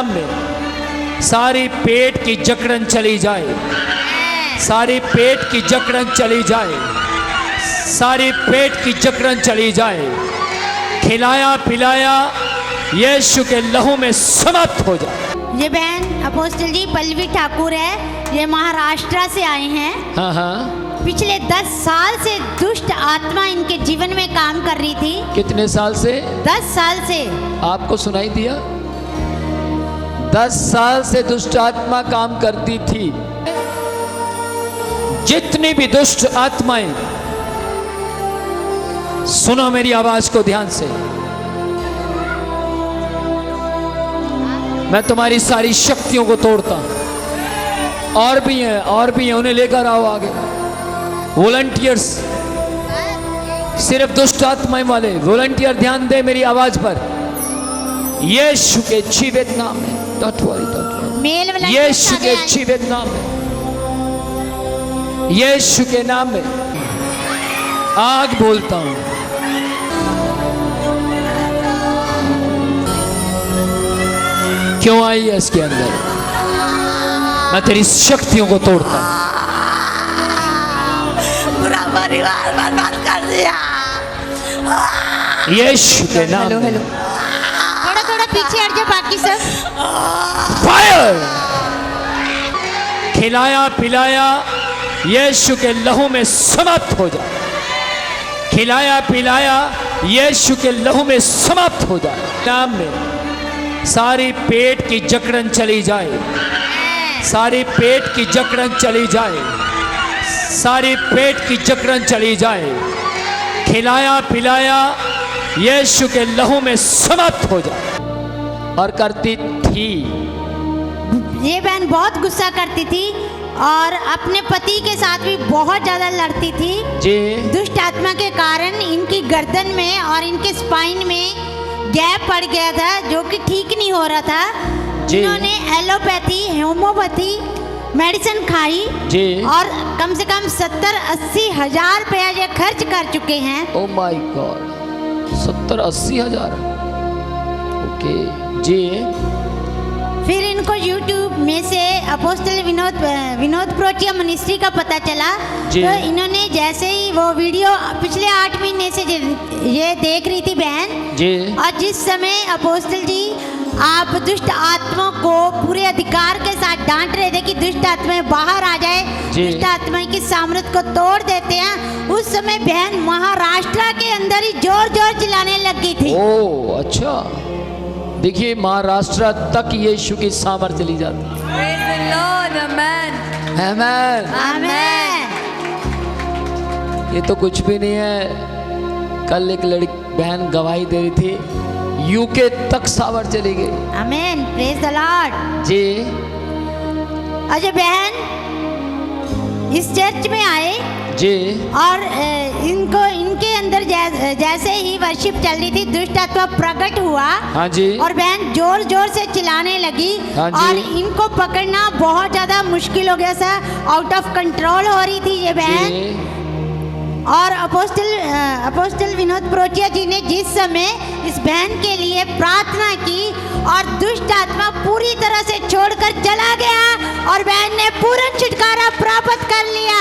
नाम में सारी पेट की जकड़न चली जाए, सारी पेट की जकड़न चली जाए, सारी पेट की जकड़न चली जाए। खिलाया पिलाया यीशु के लहू में समाप्त हो जाए। ये बहन अपोस्टल जी पल्लवी ठाकुर है, ये महाराष्ट्र से आए हैं। हाँ हाँ। पिछले 10 साल से दुष्ट आत्मा इनके जीवन में काम कर रही थी। कितने साल से? 10 साल से। आपको सुनाई दिया? 10 साल से दुष्ट आत्मा काम करती थी। जितनी भी दुष्ट आत्माएं, सुनो मेरी आवाज को ध्यान से, मैं तुम्हारी सारी शक्तियों को तोड़ता हूं। और भी हैं, और भी हैं, उन्हें लेकर आओ आगे। वॉलंटियर्स, सिर्फ दुष्ट आत्माएं वाले वॉलंटियर ध्यान दे मेरी आवाज पर। यीशु के जीवित नाम में, यीशु के जीवित नाम में, यीशु के नाम में आग बोलता हूं। क्यों आई है इसके अंदर? मैं तेरी शक्तियों को तोड़ता हूं। पूरा परिवार बर्बाद कर दिया। यीशु के नाम में। थोड़ा थोड़ा पीछे हट जाओ बाकी सब। फायर! खिलाया पिलाया यीशु के लहू में समाप्त हो जाए। खिलाया पिलाया यीशु के लहू में समाप्त हो जाए। नाम में सारी पेट की जकड़न चली जाए, सारी पेट की जकड़न चली जाए, सारी पेट की जकड़न चली जाए। खिलाया पिलाया यीशु के लहू में समाप्त हो जाए। और करती थी, ये बहन बहुत गुस्सा करती थी और अपने पति के साथ भी बहुत ज्यादा लड़ती थी जी। दुष्ट आत्मा के कारण इनकी गर्दन में और इनके स्पाइन में गैप पड़ गया था, जो कि ठीक नहीं हो रहा था। इन्होंने एलोपैथी, होम्योपैथी मेडिसिन खाई जी। और कम से कम 70-80 हजार रुपया ये खर्च कर चुके हैं। ओ माय गॉड, 70-80 हजार। ओके जी। फिर इनको YouTube में से अपोस्टल विनोद प्रोचिया मिनिस्ट्री का पता चला। तो इन्होंने जैसे ही वो वीडियो पिछले 8 महीने से ये देख रही थी बहन जी। और जिस समय अपोस्टल जी आप दुष्ट आत्मा को पूरे अधिकार के साथ डांट रहे थे कि दुष्ट आत्माएं बाहर आ जाए, दुष्ट आत्माएं की सामर्थ्य को तोड़ देते हैं, उस समय बहन महाराष्ट्र के अंदर ही जोर जोर चिल्लाने लगी थी। ओह अच्छा, देखिए महाराष्ट्र तक यीशु की सामर्थ्य चली जाती है। Praise the Lord, amen. आमेन। आमेन। ये तो कुछ भी नहीं है। कल एक लड़की बहन गवाही दे रही थी, यूके तक सावर चली गई। आमेन, प्रेज द लॉर्ड जी। अजय बहन इस चर्च में आए जी। और इनके अंदर जैसे ही वर्शिप चल रही थी दुष्ट आत्मा प्रकट हुआ। हाँ जी। और बहन जोर जोर से चिल्लाने लगी। हाँ जी। और इनको पकड़ना बहुत ज्यादा मुश्किल हो गया, सा आउट ऑफ कंट्रोल हो रही थी ये बहन। और अपोस्टल विनोद प्रोचिया जी ने जिस समय इस बहन के लिए प्रार्थना की और दुष्ट आत्मा पूरी तरह से छोड़कर चला गया और बहन ने पूर्ण छुटकारा प्राप्त कर लिया।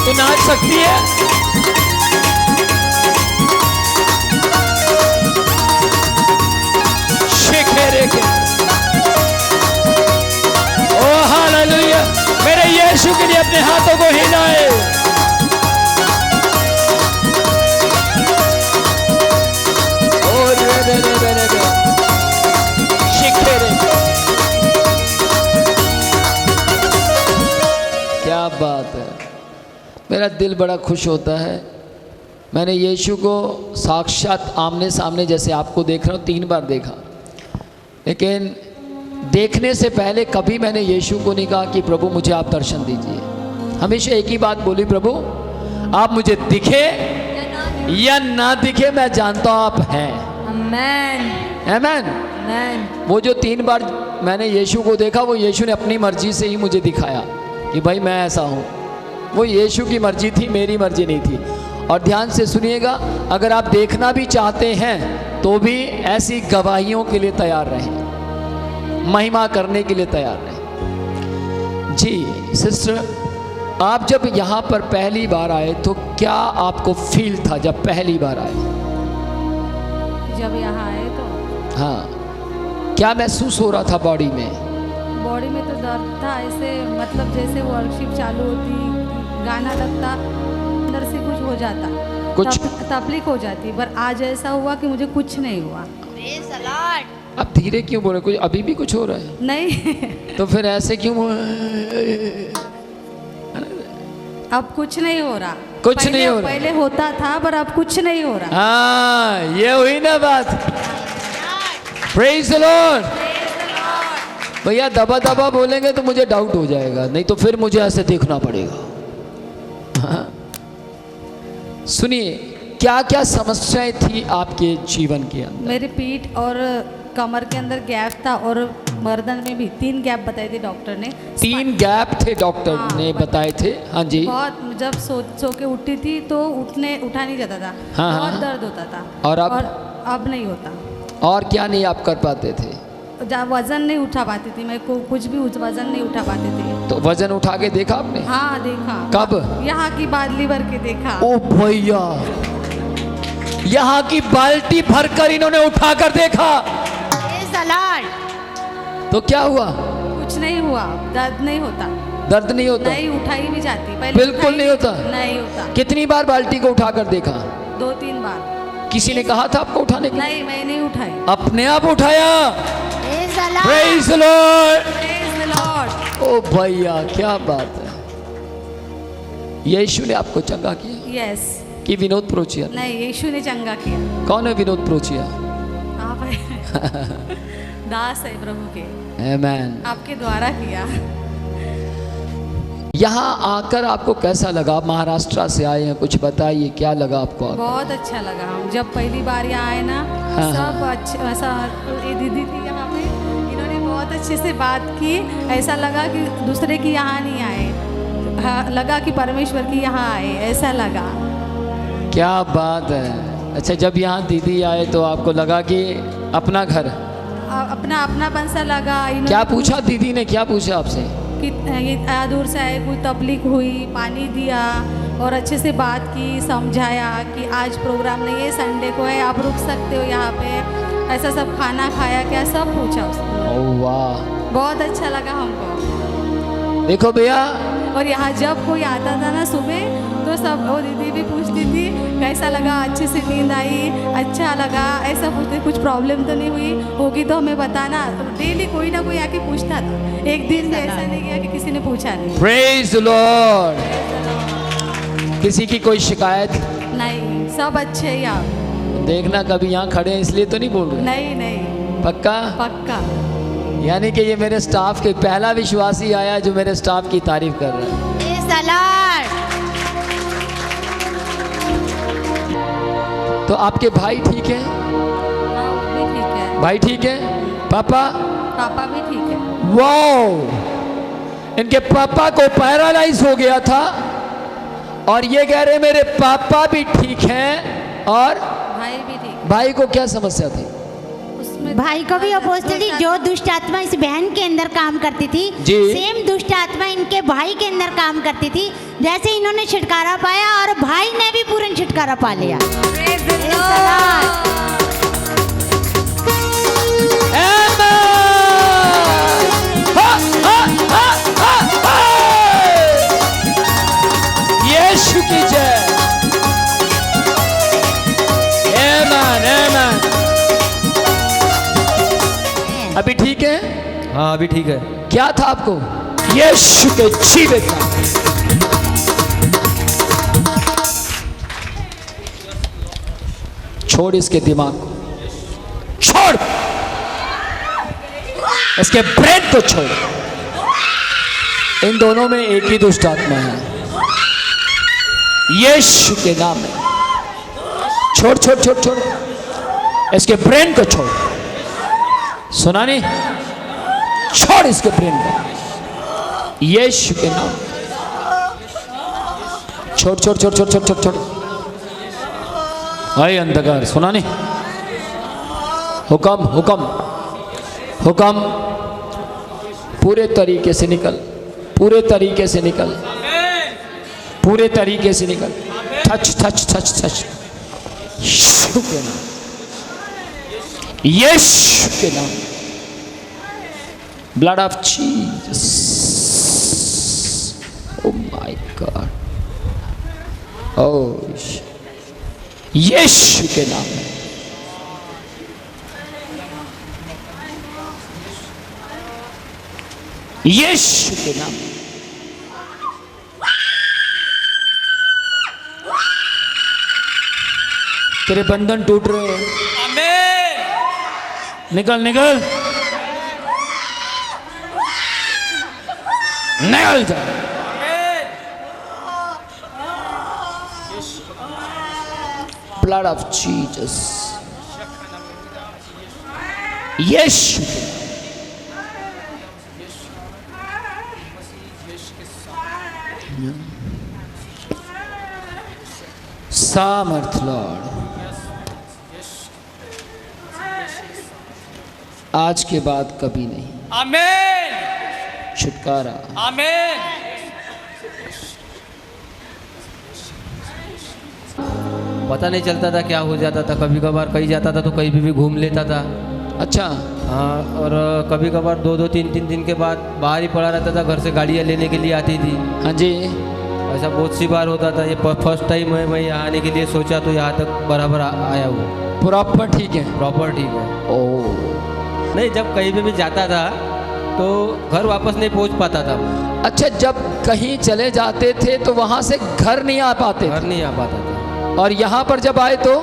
तो नाच सकती है। ओ हालेलुया, मेरे यीशु के लिए अपने हाथों को हिलाए। और क्या बात है, मेरा दिल बड़ा खुश होता है। मैंने यीशु को साक्षात आमने सामने जैसे आपको देख रहा हूँ 3 बार देखा, लेकिन देखने से पहले कभी मैंने यीशु को नहीं कहा कि प्रभु मुझे आप दर्शन दीजिए। हमेशा एक ही बात बोली, प्रभु आप मुझे दिखे या ना दिखे मैं जानता हूँ आप हैं। आमेन। आमेन। आमेन। वो जो 3 बार मैंने यीशु को देखा, वो यीशु ने अपनी मर्जी से ही मुझे दिखाया कि भाई मैं ऐसा हूँ। वो यीशु की मर्जी थी, मेरी मर्जी नहीं थी। और ध्यान से सुनिएगा, अगर आप देखना भी चाहते हैं तो भी ऐसी गवाहियों के लिए तैयार रहें, महिमा करने के लिए तैयार रहें। जी सिस्टर, आप जब यहाँ पर पहली बार आए तो क्या आपको फील था जब पहली बार आए? जब यहाँ आए तो हाँ, क्या महसूस हो रहा था बॉडी में? बॉडी में तो दर्द था, ऐसे मतलब जैसे वर्कशिप चालू होती, गाना लगता, अंदर से कुछ हो जाता, कुछ तकलीफ हो जाती। पर आज ऐसा हुआ कि मुझे कुछ नहीं हुआ। Praise the Lord. अब धीरे क्यों बोल रहे? कुछ अभी भी कुछ हो रहा है? नहीं तो फिर ऐसे क्यों? अब कुछ नहीं हो रहा। कुछ नहीं हो रहा। पहले होता था पर अब कुछ नहीं हो रहा। हाँ, ये हुई ना बात। Praise the Lord. भैया दबा दबा बोलेंगे तो मुझे डाउट हो जाएगा, नहीं तो फिर मुझे ऐसे देखना पड़ेगा। हाँ। सुनिए, क्या क्या समस्याएं थी आपके जीवन के अंदर? मेरी पीठ और कमर के अंदर गैप था और गर्दन में भी 3 गैप बताए थे डॉक्टर ने। 3 गैप थे डॉक्टर हाँ, ने बताए थे। हाँ जी। बहुत, जब सो के उठती थी तो उठा नहीं जाता था। हाँ, बहुत हाँ। दर्द होता था। और अब नहीं होता। और क्या नहीं आप कर पाते थे? वजन नहीं उठा पाती थी मैं, कुछ भी वजन नहीं उठा पाती थी। तो वजन उठा के देखा आपने? हाँ देखा। कब? यहाँ की बादली भर के देखा। ओ भैया, यहाँ की बाल्टी भरकर इन्होंने उठा कर देखा। Praise the Lord. तो क्या हुआ? कुछ नहीं हुआ, दर्द नहीं होता। दर्द नहीं होता? नहीं उठाई भी जाती पहले। बिल्कुल नहीं होता? नहीं होता। कितनी बार बाल्टी को उठाकर देखा? 2-3 बार। किसी ने कहा था आपको उठाने के लिए? नहीं, मैं नहीं उठाई। अपने आप उठाया। Praise the Lord. Praise the Lord. Praise the Lord. ओ भैया, क्या बात है। यीशु ने आपको चंगा किया Yes. कि विनोद प्रोचिया? नहीं, यीशु ने चंगा किया। कौन है विनोद प्रोचिया? आप दास है प्रभु के, आमेन। आपके द्वारा किया। यहाँ आकर आपको कैसा लगा? महाराष्ट्र से आए हैं, कुछ बताइए, क्या लगा आपको आकर? बहुत अच्छा लगा। जब पहली बार यहाँ आए ना, हाँ, सब अच्छे, ऐसा ये दीदी थी यहाँ पे, इन्होंने बहुत अच्छे से बात की। ऐसा लगा कि दूसरे की यहाँ नहीं आए, हाँ, लगा कि परमेश्वर की यहाँ आए, ऐसा लगा। क्या बात है। अच्छा, जब यहाँ दीदी आए तो आपको लगा कि अपना घर? अपना अपनापन सा लगा। क्या पूछा दीदी ने, क्या पूछा आपसे? कि ये दूर से आए, कोई तकलीफ हुई, पानी दिया और अच्छे से बात की, समझाया कि आज प्रोग्राम नहीं है, संडे को है, आप रुक सकते हो यहाँ पे, ऐसा सब खाना खाया क्या, सब पूछा उसने। ओह वाह, बहुत अच्छा लगा हमको। देखो भैया, और यहाँ जब कोई आता था ना सुबह, तो सब वो दीदी भी पूछती थी कैसा लगा, अच्छे से नींद आई, अच्छा लगा, ऐसा पूछते, कुछ प्रॉब्लम तो नहीं हुई, होगी तो हमें बताना। डेली कोई ना कोई आके पूछता था, एक दिन ऐसा नहीं गया कि किसी ने पूछा नहीं। Praise the Lord. किसी की कोई शिकायत नहीं, सब अच्छे हैं यहाँ। देखना, कभी यहाँ खड़े हैं इसलिए तो नहीं बोल रहे? नहीं नहीं, पक्का? पक्का। यानी कि ये मेरे स्टाफ के पहला विश्वासी आया जो मेरे स्टाफ की तारीफ कर रहा है। Praise the Lord. तो आपके भाई ठीक है? हाँ, वो भी ठीक है। भाई ठीक है? पापा? पापा भी ठीक है। वाओ, इनके पापा को पैरालाइज हो गया था और ये कह रहे मेरे पापा भी ठीक हैं। और भाई भी ठीक। भाई को क्या समस्या थी? उसमें भाई को भी अपोस्टल जी, जो दुष्ट आत्मा इस बहन के अंदर काम करती थी, जी। सेम दुष्ट आत्मा इनके भाई के अंदर काम करती थी। जैसे इन्होंने छुटकारा पाया और भाई ने भी पूर्ण छुटकारा पा लिया। Praise the Praise the Lord. यीशु की जय। आमेन, आमेन। अभी ठीक है? हाँ अभी ठीक है। क्या था आपको? यीशु के जीवित नाम। छोड़ इसके दिमाग को, छोड़ इसके ब्रेन को, छोड़। इन दोनों में एक ही दुष्ट आत्मा है, यीशु के नाम में। छोड़ छोड़ छोड़ छोड़, इसके ब्रेन को छोड़। सुना नहीं? तोड़ इसके ब्रेन को यीशु के नाम। छोड़ छोड़ छोड़ छोड़ छोड़ छोड़ छोड़। आए अंधकार, सुना नहीं? हुक्म हुक्म हुक्म, पूरे तरीके से निकल, पूरे तरीके से निकल, पूरे तरीके से निकल। Touch touch touch touch Yeshu के नाम, यीशु के नाम। Blood of Jesus, oh my god, oh Yeshu के नाम में। यीशु के नाम में तेरे बंधन टूट रहे हैं। निकल निकल निकल जा। ब्लड ऑफ जीसस, यीशु सामर्थ लॉर्ड, आज के बाद कभी नहीं। आमीन। छुटकारा, आमीन। पता नहीं चलता था क्या हो जाता था, कभी कभार कहीं जाता था तो कहीं भी घूम लेता था। अच्छा, हाँ, और कभी कभार 2-2 3-3 दिन के बाद बाहर ही पड़ा रहता था, घर से गाड़ियाँ लेने के लिए आती थी। हाँ जी, ऐसा बहुत सी बार होता था। ये फर्स्ट टाइम मैं यहाँ आने के लिए सोचा तो यहाँ तक बराबर आया हूँ। प्रॉपर ठीक है। प्रॉपर ठीक है। ओ नहीं, जब कहीं भी जाता था तो घर वापस नहीं पहुँच पाता था। अच्छा, जब कहीं चले जाते थे तो वहां से घर नहीं आ पाते घर थे, नहीं आ पाता था। और यहाँ पर जब आए तो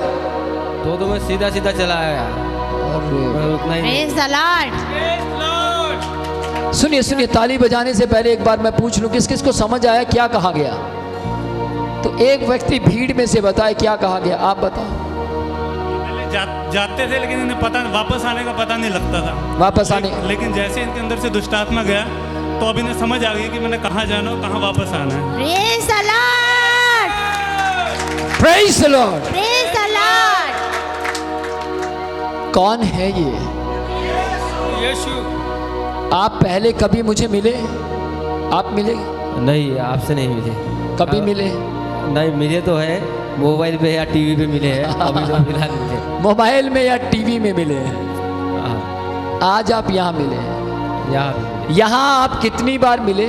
तो मैं सीधा सीधा चला आया। मैं उतना ही नहीं। Praise the Lord. सुनिए सुनिए, ताली बजाने से पहले एक बार मैं पूछ लूं, किस किस को समझ आया क्या कहा गया? तो एक व्यक्ति भीड़ में से बताए क्या कहा गया, आप बताओ। जाते थे लेकिन इन्हें पता, वापस आने का पता नहीं लगता था। वापस आने, लेकिन जैसे इनके अंदर से दुष्ट आत्मा गया तो अब इन्हें समझ आ गई कि मैंने कहाँ जाना और कहाँ वापस आना है। Praise the Lord. Praise the Lord. Praise the Lord. कौन है ये? यीशु। आप पहले कभी मुझे मिले? आप मिले? नहीं, आपसे नहीं मिले। कभी मिले? नहीं मिले तो है, मोबाइल पे या टीवी पे मिले हैं। अभी तो मिला नहीं है। मोबाइल में या टीवी में मिले हैं? हाँ, आज आप यहाँ मिले हैं। यहाँ यहाँ आप कितनी बार मिले?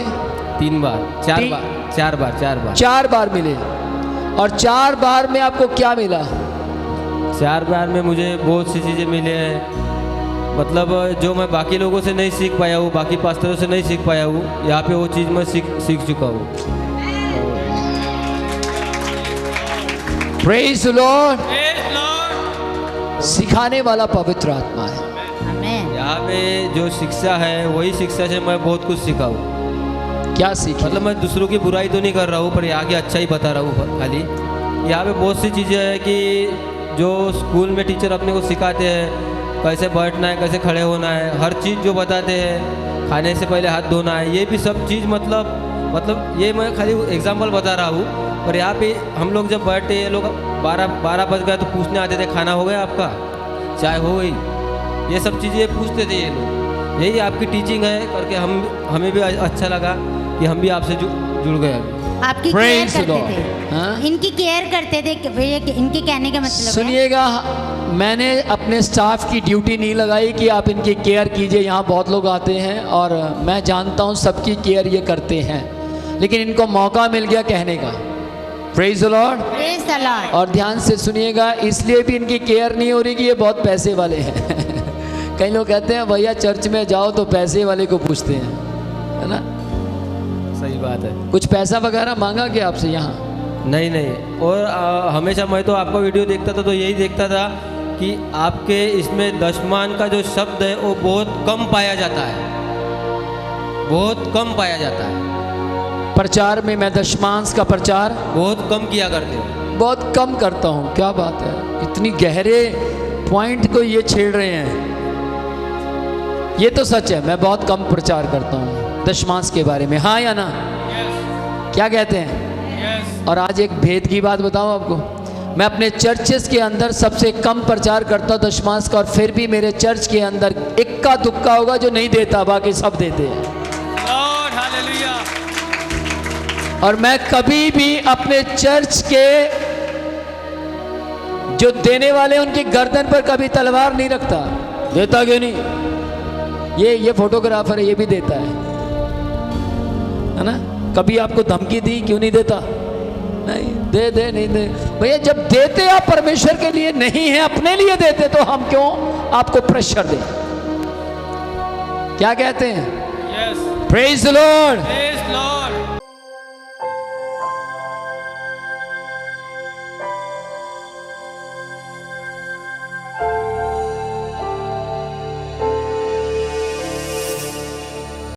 3 बार 4 तीन- बार 4 बार 4 बार 4 बार मिले। और 4 बार में आपको क्या मिला? 4 बार में मुझे बहुत सी चीज़ें मिले हैं। मतलब जो मैं बाकी लोगों से नहीं सीख पाया हूँ, बाकी पास्टरों से नहीं सीख पाया हूँ, यहाँ पे वो चीज़ मैं सीख चुका हूँ। Praise the Lord. सिखाने वाला पवित्र आत्मा है। आमीन। यहाँ पे जो शिक्षा है वही शिक्षा से मैं बहुत कुछ सीखा हूँ। क्या सीखे? मतलब मैं दूसरों की बुराई तो नहीं कर रहा हूँ, पर यहाँ की अच्छा ही बता रहा हूँ खाली। यहाँ पे बहुत सी चीज़ें हैं कि जो स्कूल में टीचर अपने को सिखाते हैं, कैसे बैठना है, कैसे खड़े होना है, हर चीज़ जो बताते हैं, खाने से पहले हाथ धोना है, ये भी सब चीज़ मतलब ये मैं खाली एग्जाम्पल बता रहा हूँ। पर यहाँ पे हम लोग जब बैठे, ये लोग 12 बज गए तो पूछने आते थे, खाना हो गया आपका, चाय हो गई, ये सब चीज़ें पूछते थे ये लोग। यही आपकी टीचिंग है करके हमें भी अच्छा लगा कि हम भी आपसे जुड़ गए अभी। आपकी केयर Praise the करते Lord. थे। हाँ? इनकी केयर करते थे कि भैया, इनके कहने का मतलब है। सुनिएगा, मैंने अपने स्टाफ की ड्यूटी नहीं लगाई कि आप इनकी केयर कीजिए। यहाँ बहुत लोग आते हैं और मैं जानता हूँ सबकी केयर ये करते हैं, लेकिन इनको मौका मिल गया कहने का। Praise the Lord. Praise the Lord. और ध्यान से सुनिएगा, इसलिए भी इनकी केयर नहीं हो रही कि ये बहुत पैसे वाले हैं। कई लोग कहते हैं भैया चर्च में जाओ तो पैसे वाले को पूछते हैं, है ना? सही बात है। कुछ पैसा वगैरह मांगा क्या आपसे यहाँ? नहीं। और हमेशा मैं तो आपका वीडियो देखता था तो यही देखता था कि आपके इसमें दशमान का जो शब्द है वो बहुत कम पाया जाता है, बहुत कम पाया जाता है। प्रचार में मैं दशमांश का प्रचार बहुत कम किया करते हो। बहुत कम करता हूँ। क्या बात है, इतनी गहरे पॉइंट को ये छेड़ रहे हैं। ये तो सच है, मैं बहुत कम प्रचार करता हूँ दशमांश के बारे में, हाँ या ना? क्या कहते हैं? और आज एक भेद की बात बताऊँ आपको, मैं अपने चर्चेस के अंदर सबसे कम प्रचार करता हूँ दशमांश का, और फिर भी मेरे चर्च के अंदर इक्का दुक्का होगा जो नहीं देता, बाकी सब देते हैं। और मैं कभी भी अपने चर्च के जो देने वाले उनकी गर्दन पर कभी तलवार नहीं रखता। देता क्यों नहीं? ये फोटोग्राफर है, ये भी देता है ना? कभी आपको धमकी दी? क्यों नहीं देता? नहीं दे नहीं दे भैया। जब देते आप परमेश्वर के लिए नहीं है, अपने लिए देते, तो हम क्यों आपको प्रेशर दें? क्या कहते हैं? Praise the Lord.